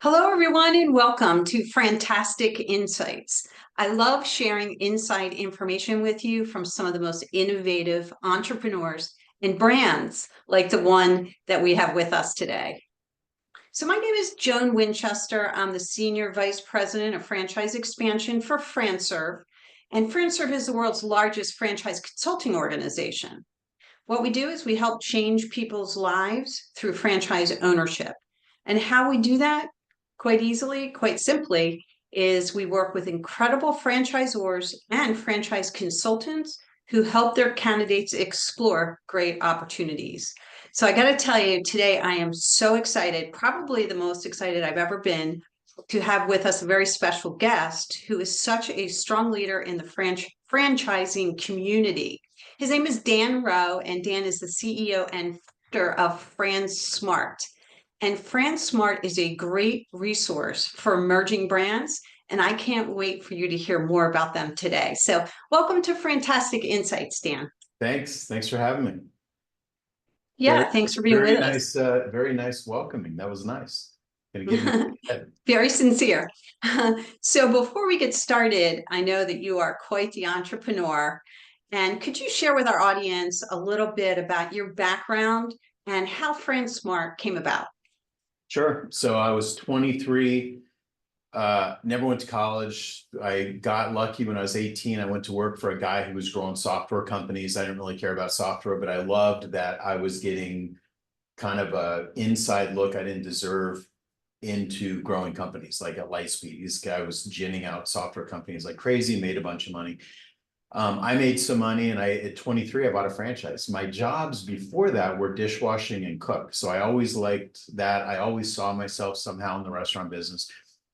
Hello, everyone, and welcome to FranTastic InSights. I love sharing inside information with you from some of the most innovative entrepreneurs and brands like the one that we have with us today. So my name is Joan Winchester. I'm the Senior Vice President of Franchise Expansion for FranServe, and FranServe is the world's largest franchise consulting organization. What we do is we help change people's lives through franchise ownership. And how we do that? Quite easily, quite simply, is we work with incredible franchisors and franchise consultants who help their candidates explore great opportunities. So I got to tell you, today I am so excited, probably the most excited I've ever been, to have with us a very special guest who is such a strong leader in the franchising community. His name is Dan Rowe, and Dan is the CEO and founder of FranSmart. And FranSmart is a great resource for emerging brands, and I can't wait for you to hear more about them today. So welcome to FranTastic InSights, Dan. Thanks for having me. Yeah, thanks for being with us. Very nice welcoming. That was nice. Very sincere. So before we get started, I know that you are quite the entrepreneur. And could you share with our audience a little bit about your background and how FranSmart came about? Sure. So I was 23, never went to college. I got lucky when I was 18. I went to work for a guy who was growing software companies. I didn't really care about software, but I loved that I was getting kind of an inside look I didn't deserve into growing companies like at Lightspeed. This guy was ginning out software companies like crazy, made a bunch of money. I made some money, and at 23, I bought a franchise. My jobs before that were dishwashing and cook. So I always liked that. I always saw myself somehow in the restaurant business,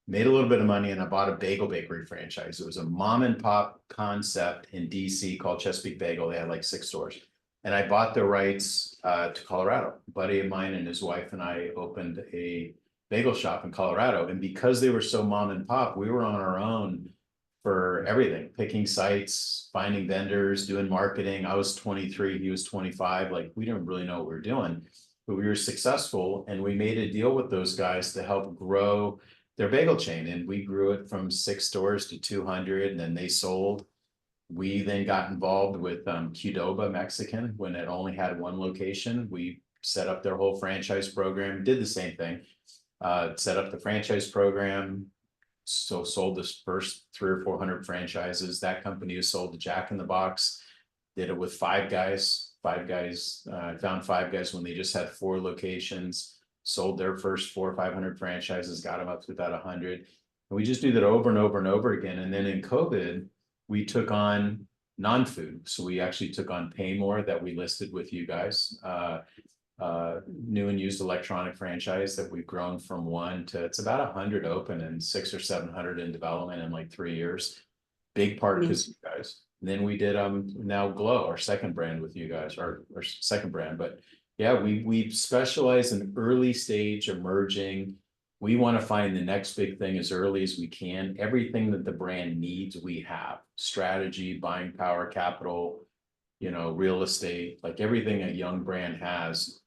made a little bit of money, and I bought a bagel bakery franchise. It was a mom and pop concept in DC called Chesapeake Bagel. They had like 6 stores. And I bought the rights to Colorado. A buddy of mine and his wife and I opened a bagel shop in Colorado. And because they were so mom and pop, we were on our own for everything, picking sites, finding vendors, doing marketing. I was 23, he was 25. Like, we didn't really know what we were doing, but we were successful. And we made a deal with those guys to help grow their bagel chain. And we grew it from 6 stores to 200, and then they sold. We then got involved with Qdoba Mexican when it only had 1 location. We set up their whole franchise program, did the same thing, set up the franchise program. So sold this first 300 or 400 franchises. That company was sold to Jack in the Box. Did it with Five Guys. I found Five Guys when they just had 4 locations. Sold their first 400 or 500 franchises. Got them up to about 100. And we just do that over and over and over again. And then in COVID, we took on non-food. So we actually took on Paymore that we listed with you guys. New and used electronic franchise that we've grown from 1 to it's about 100 open and 600 or 700 in development in like 3 years. Big part because you guys. And then we did now Glow, our second brand with you guys, our second brand. But yeah, we specialize in early stage emerging. We want to find the next big thing as early as we can. Everything that the brand needs, we have. Strategy, buying power, capital, real estate, like everything a young brand has.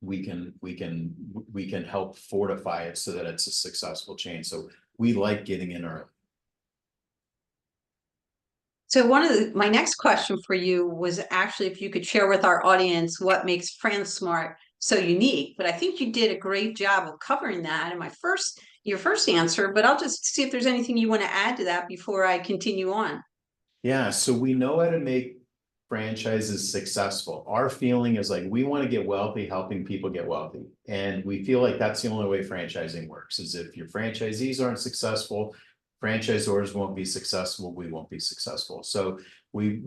We can help fortify it so that it's a successful chain. So we like getting in early. So my next question for you was actually if you could share with our audience what makes FranSmart so unique. But I think you did a great job of covering that in your first answer. But I'll just see if there's anything you want to add to that before I continue on. Yeah, so we know how to make franchises successful. Our feeling is like we want to get wealthy helping people get wealthy, and we feel like that's the only way franchising works. Is if your franchisees aren't successful, franchisors won't be successful, we won't be successful. So we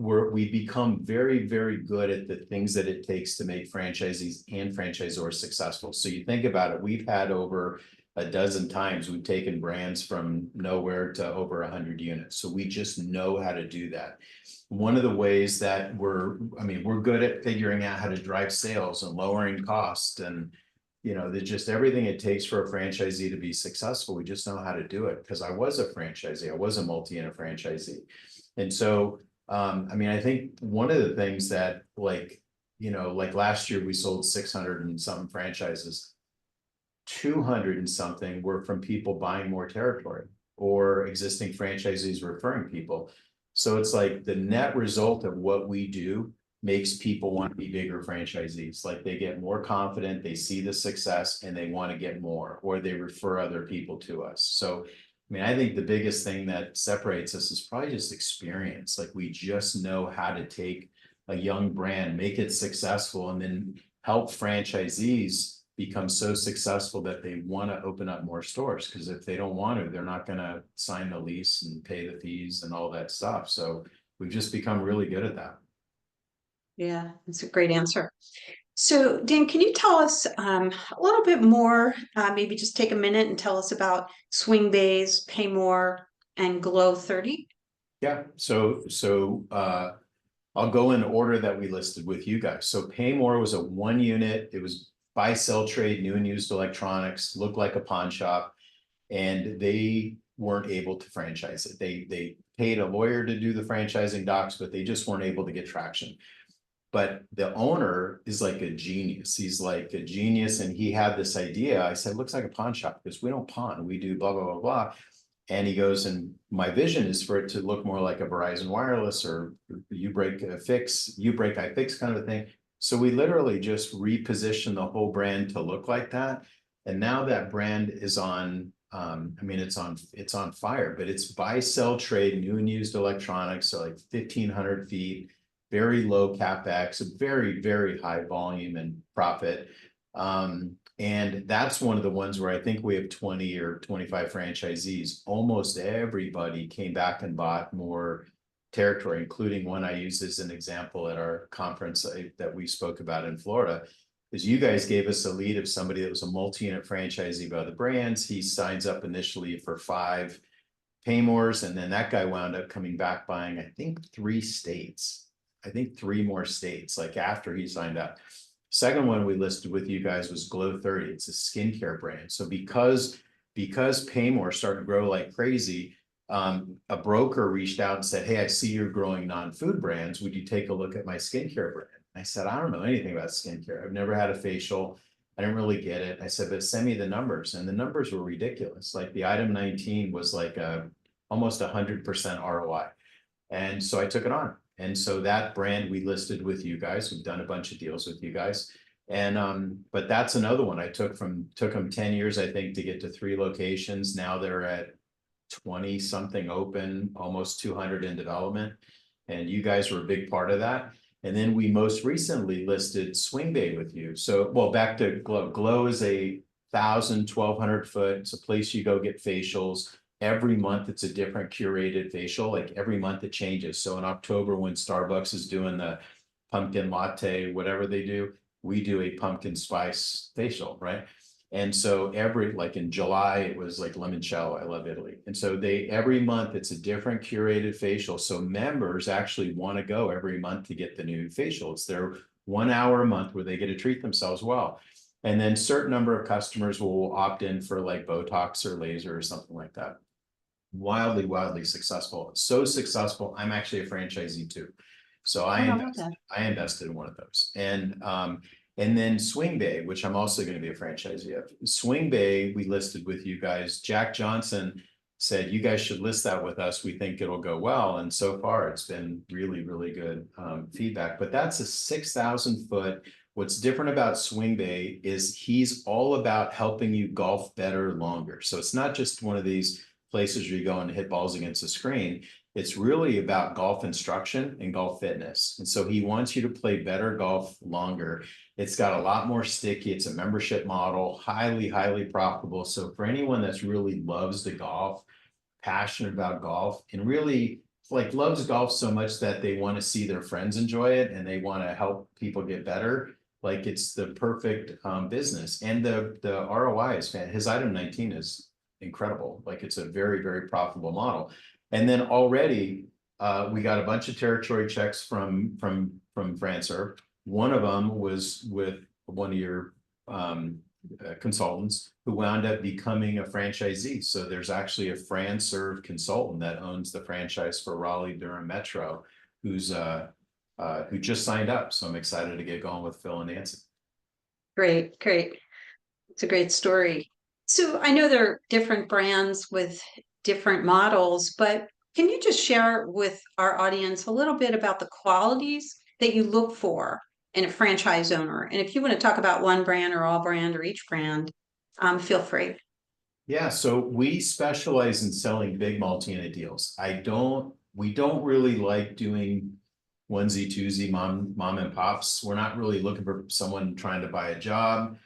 become very, very good at the things that it takes to make franchisees and franchisors successful. So you think about it, we've had over a dozen times we've taken brands from nowhere to over 100 units. So we just know how to do that. One of the ways that we're good at figuring out how to drive sales and lowering costs, and just everything it takes for a franchisee to be successful. We just know how to do it because I was a franchisee. I was a multi-unit franchisee. And so, I think one of the things that like last year we sold 600 and something franchises. 200 and something were from people buying more territory or existing franchisees referring people. So it's like the net result of what we do makes people want to be bigger franchisees. Like they get more confident, they see the success and they want to get more, or they refer other people to us. So, I mean, I think the biggest thing that separates us is probably just experience. Like we just know how to take a young brand, make it successful, and then help franchisees become so successful that they want to open up more stores. Because if they don't want to, they're not going to sign the lease and pay the fees and all that stuff. So we've just become really good at that. Yeah, that's a great answer. So, Dan, can you tell us a little bit more? Maybe just take a minute and tell us about Swing Bays, Pay More, and Glow 30. Yeah. I'll go in order that we listed with you guys. So Paymore was a 1 unit. It was buy, sell, trade, new and used electronics, looked like a pawn shop, and they weren't able to franchise it. They paid a lawyer to do the franchising docs, but they just weren't able to get traction. But the owner is like a genius. He's like a genius, and he had this idea. I said, looks like a pawn shop because we don't pawn, we do blah, blah, blah, blah. And he goes, and my vision is for it to look more like a Verizon Wireless or you break, I fix kind of a thing. So we literally just repositioned the whole brand to look like that. And now that brand is on, I mean, it's on fire, but it's buy, sell, trade, new and used electronics. So like 1,500 feet, very low CapEx, very, very high volume and profit. And that's one of the ones where I think we have 20 or 25 franchisees. Almost everybody came back and bought more territory, including one I used as an example at our conference that we spoke about in Florida. Is you guys gave us a lead of somebody that was a multi-unit franchisee by the brands. He signs up initially for 5 Paymores, and then that guy wound up coming back buying, I think 3 states. I think 3 more states, like after he signed up. Second one we listed with you guys was Glow 30. It's a skincare brand. So because Paymore started to grow like crazy, a broker reached out and said, hey, I see you're growing non-food brands. Would you take a look at my skincare brand? I said, I don't know anything about skincare. I've never had a facial. I didn't really get it. I said, but send me the numbers. And the numbers were ridiculous. Like the item 19 was like almost 100% ROI. And so I took it on. And so that brand we listed with you guys. We've done a bunch of deals with you guys. And but that's another one I took them 10 years, I think, to get to 3 locations. Now they're at 20 something open, almost 200 in development. And you guys were a big part of that. And then we most recently listed Swing Bay with you. So, well, back to Glow. Glow is a 1,200 foot. It's a place you go get facials. Every month it's a different curated facial. Like every month it changes. So in October, when Starbucks is doing the pumpkin latte, whatever they do, we do a pumpkin spice facial, right? And so like in July, it was like limoncello. I love Italy. And so every month it's a different curated facial. So members actually want to go every month to get the new facial. It's their 1 hour a month where they get to treat themselves well. And then certain number of customers will opt in for like Botox or laser or something like that. Wildly successful. So successful, I'm actually a franchisee too. So I invested in one of those. And then Swing Bay, which I'm also going to be a franchisee of. Swing Bay, we listed with you guys. Jack Johnson said, you guys should list that with us. We think it'll go well. And so far it's been really, really good feedback. But that's a 6,000 foot. What's different about Swing Bay is he's all about helping you golf better, longer. So it's not just one of these places where you go and hit balls against the screen. It's really about golf instruction and golf fitness. And so he wants you to play better golf longer. It's got a lot more sticky. It's a membership model, highly profitable. So for anyone that's really loves the golf, passionate about golf, and really like loves golf so much that they want to see their friends enjoy it and they want to help people get better, like it's the perfect business. And the ROI is fantastic. His item 19 is incredible. Like it's a very profitable model. And then already we got a bunch of territory checks from FranServe. One of them was with one of your consultants who wound up becoming a franchisee. So there's actually a FranServe consultant that owns the franchise for Raleigh Durham Metro, who just signed up. So I'm excited to get going with Phil and Nancy. Great. It's a great story. So I know there are different brands with different models, but can you just share with our audience a little bit about the qualities that you look for in a franchise owner? And if you want to talk about one brand or all brand or each brand, feel free. Yeah, so we specialize in selling big multi-unit deals. We don't really like doing onesie twosie mom and pops. We're not really looking for someone trying to buy a job.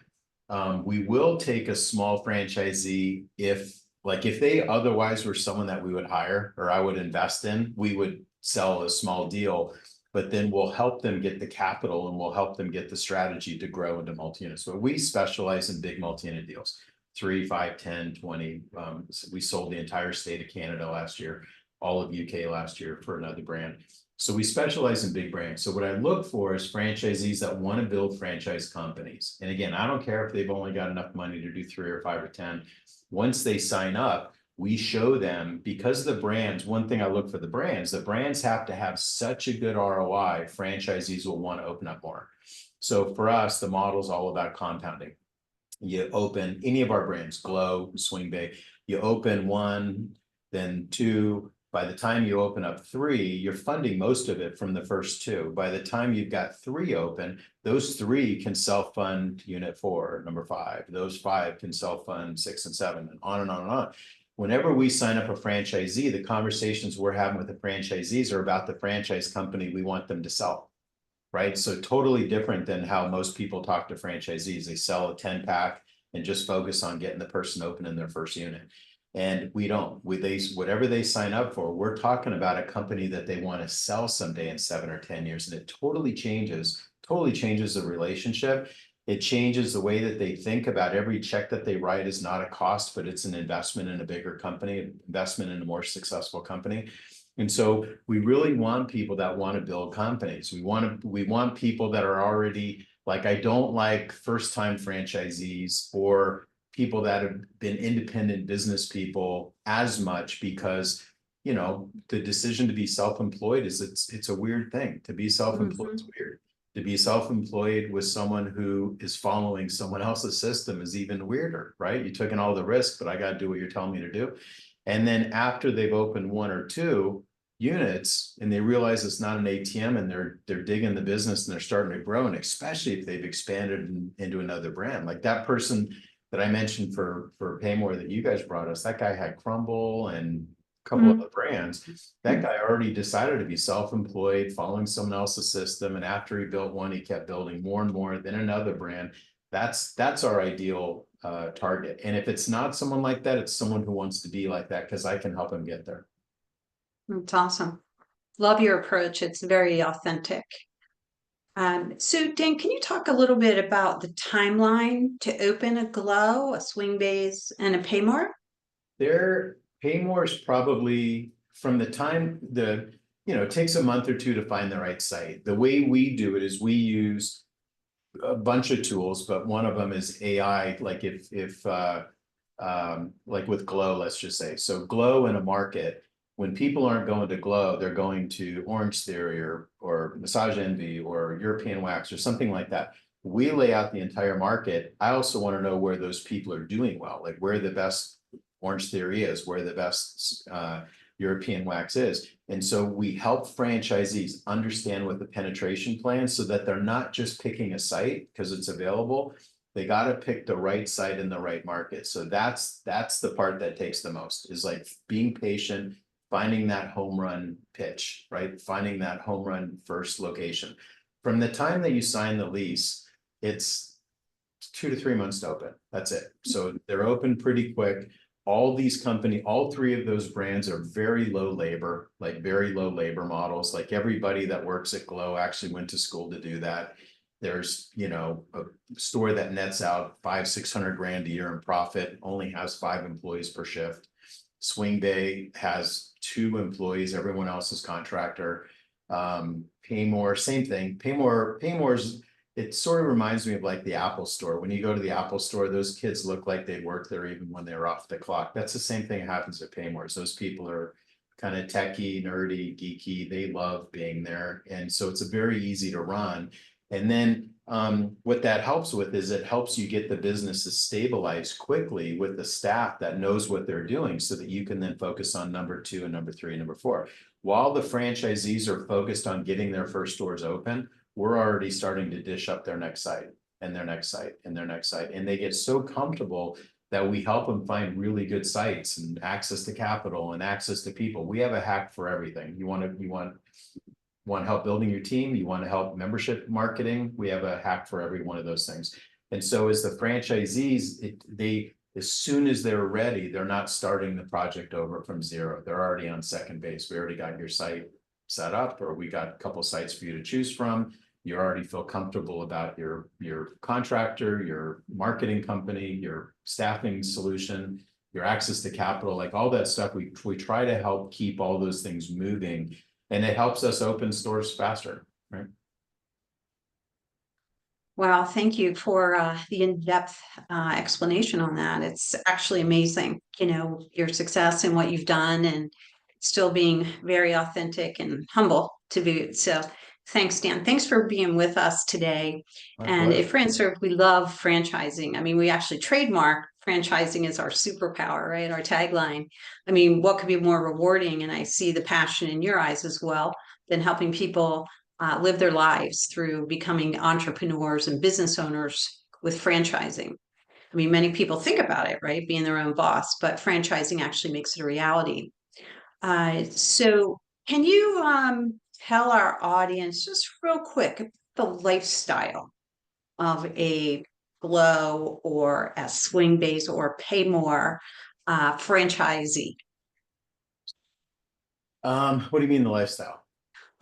We will take a small franchisee if they otherwise were someone that we would hire or I would invest in, we would sell a small deal, but then we'll help them get the capital and we'll help them get the strategy to grow into multi-units. But we specialize in big multi-unit deals, 3, 5, 10, 20. So we sold the entire state of Canada last year, all of UK last year for another brand. So we specialize in big brands. So what I look for is franchisees that want to build franchise companies. And again, I don't care if they've only got enough money to do 3 or 5 or 10. Once they sign up, we show them, because the brands, one thing I look for the brands have to have such a good ROI, franchisees will want to open up more. So for us, the model is all about compounding. You open any of our brands, Glow, Swing Bay, you open 1, then 2. By the time you open up 3, you're funding most of it from the first 2. By the time you've got 3 open, those 3 can self-fund unit 4, number 5. Those 5 can self-fund 6 and 7, and on and on and on. Whenever we sign up a franchisee, the conversations we're having with the franchisees are about the franchise company we want them to sell. Right? So totally different than how most people talk to franchisees. They sell a 10-pack and just focus on getting the person open in their first unit. And we don't. Whatever they sign up for, we're talking about a company that they want to sell someday in 7 or 10 years. And it totally changes the relationship. It changes the way that they think about every check that they write is not a cost, but it's an investment in a bigger company, an investment in a more successful company. And so we really want people that want to build companies. We want people that are already, like, I don't like first-time franchisees or people that have been independent business people as much, because, you know, the decision to be self-employed is it's a weird thing. To be self-employed is weird. To be self-employed with someone who is following someone else's system is even weirder, right? You took in all the risk, but I got to do what you're telling me to do. And then after they've opened 1 or 2 units and they realize it's not an ATM and they're digging the business and they're starting to grow, and especially if they've expanded into another brand, like that person that I mentioned for Paymore that you guys brought us, that guy had Crumble and a couple of other brands. That guy already decided to be self-employed, following someone else's system. And after he built one, he kept building more and more, then another brand. That's our ideal target. And if it's not someone like that, it's someone who wants to be like that, because I can help him get there. That's awesome. Love your approach. It's very authentic. So Dan, can you talk a little bit about the timeline to open a Glow, a Swing Base, and a Paymore? Their Paymore is probably from the time it takes a month or 2 to find the right site. The way we do it is we use a bunch of tools, but one of them is AI. Like like with Glow, let's just say. So Glow in a market, when people aren't going to Glow, they're going to Orange Theory or Massage Envy or European Wax or something like that. We lay out the entire market. I also want to know where those people are doing well, like where the best Orange Theory is, where the best European Wax is. And so we help franchisees understand what the penetration plan, so that they're not just picking a site because it's available. They got to pick the right site in the right market. So that's the part that takes the most, is like being patient, finding that home run pitch, right? Finding that home run first location. From the time that you sign the lease, it's 2 to 3 months to open. That's it. So they're open pretty quick. All 3 of those brands are very low labor models. Like everybody that works at Glow actually went to school to do that. There's, a store that nets out 500-600 grand a year in profit, only has 5 employees per shift. Swing Bay has 2 employees, everyone else is contractor. Paymore, same thing. Paymore's, it sort of reminds me of like the Apple store. When you go to the Apple store, those kids look like they worked there even when they were off the clock. That's the same thing that happens at Paymores. Those people are kind of techie, nerdy, geeky. They love being there. And so it's very easy to run. And then what that helps with is it helps you get the business to stabilize quickly with the staff that knows what they're doing so that you can then focus on number 2 and number 3 and number 4. While the franchisees are focused on getting their first stores open, we're already starting to dish up their next site and their next site and their next site. And they get so comfortable that we help them find really good sites and access to capital and access to people. We have a hack for everything. You want help building your team, you want to help membership marketing, we have a hack for every one of those things. And so as the franchisees, they as soon as they're ready, they're not starting the project over from zero. They're already on second base. We already got your site set up, or we got a couple sites for you to choose from. You already feel comfortable about your contractor, your marketing company, your staffing solution, your access to capital, like all that stuff. We try to help keep all those things moving, and it helps us open stores faster, right? Wow, thank you for the in-depth explanation on that. It's actually amazing, your success and what you've done, and still being very authentic and humble to boot. So thanks, Dan. Thanks for being with us today. And at FranServe, we love franchising. I mean, we actually trademark franchising as our superpower, right? Our tagline. I mean, what could be more rewarding? And I see the passion in your eyes as well, than helping people live their lives through becoming entrepreneurs and business owners with franchising. I mean, many people think about it, right? Being their own boss, but franchising actually makes it a reality. So can you tell our audience just real quick the lifestyle of a Glow or a Swing Base or Pay More franchisee? What do you mean the lifestyle?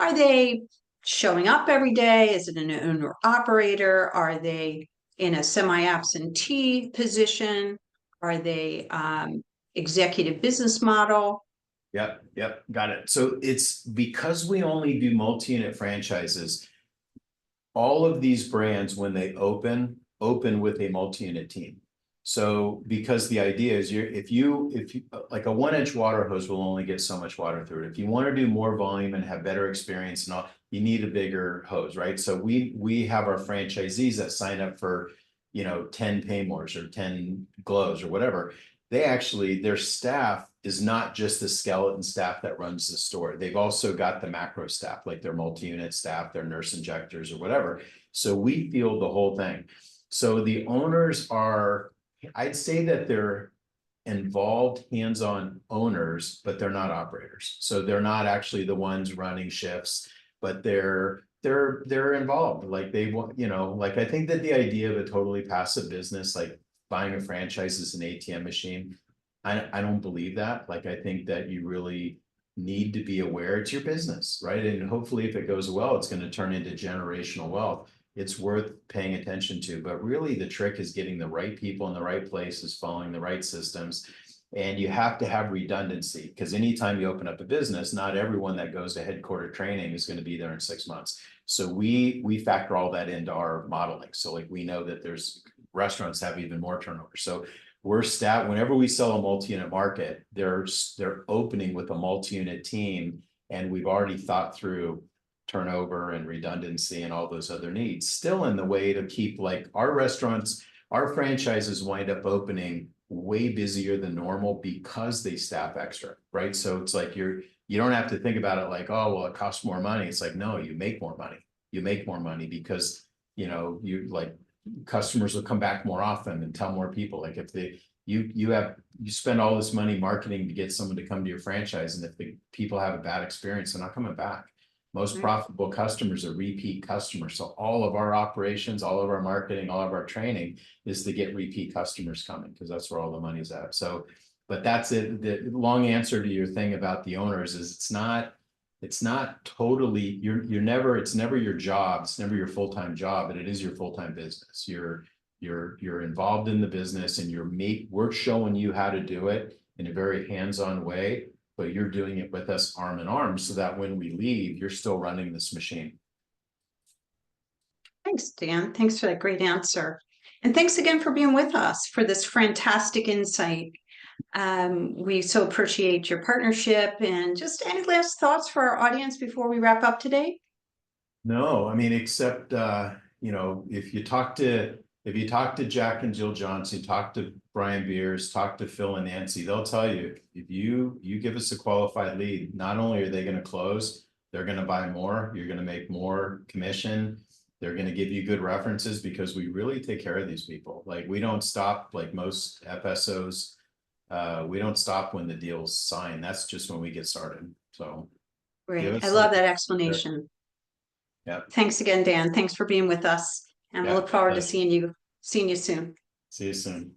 Are they showing up every day? Is it an owner operator? Are they in a semi-absentee position? Are they executive business model? Yep, got it. So it's because we only do multi-unit franchises, all of these brands, when they open with a multi-unit team. So because the idea is if you like a 1-inch water hose will only get so much water through it. If you want to do more volume and have better experience and all, you need a bigger hose, right? So we have our franchisees that sign up for 10 Paymores or 10 Glows or whatever. Their staff is not just the skeleton staff that runs the store. They've also got the macro staff, like their multi-unit staff, their nurse injectors or whatever. So we field the whole thing. So the owners are, I'd say that they're involved hands-on owners, but they're not operators. So they're not actually the ones running shifts, but they're involved. Like they want, like I think that the idea of a totally passive business, like buying a franchise is an ATM machine, I don't believe that. Like I think that you really need to be aware it's your business, right? And hopefully if it goes well, it's going to turn into generational wealth. It's worth paying attention to, but really the trick is getting the right people in the right places, following the right systems. And you have to have redundancy, because anytime you open up a business, not everyone that goes to headquarter training is going to be there in 6 months. So we factor all that into our modeling. So like we know that there's restaurants have even more turnover. So whenever we sell a multi-unit market, they're opening with a multi-unit team, and we've already thought through turnover and redundancy and all those other needs, still in the way to keep, like, our restaurants, our franchises wind up opening way busier than normal because they staff extra, right? So it's like you don't have to think about it like, oh, well, it costs more money. It's like, no, you make more money. You make more money because, you like customers will come back more often and tell more people. Like if you spend all this money marketing to get someone to come to your franchise, and if the people have a bad experience, they're not coming back. Most profitable customers are repeat customers. So all of our operations, all of our marketing, all of our training is to get repeat customers coming, because that's where all the money's at. So, but that's it. The long answer to your thing about the owners is it's not totally, it's never your job. It's never your full-time job, but it is your full-time business. You're involved in the business, and we're showing you how to do it in a very hands-on way, but you're doing it with us arm in arm, so that when we leave, you're still running this machine. Thanks, Dan. Thanks for that great answer. And thanks again for being with us for this FranTastic insight. We so appreciate your partnership, and just any last thoughts for our audience before we wrap up today? No, I mean, except, you know, if you talk to Jack and Jill Johnson, talk to Brian Beers, talk to Phil and Nancy, they'll tell you, if you give us a qualified lead, not only are they gonna close, they're gonna buy more, you're gonna make more commission. They're gonna give you good references because we really take care of these people. Like, we don't stop like most FSOs. We don't stop when the deal's signed. That's just when we get started. So. give Great. us I love like- that explanation. Yeah. Thanks again, Dan. Thanks for being with us. And Yeah, we'll look forward to pleasure. seeing you soon. See you soon.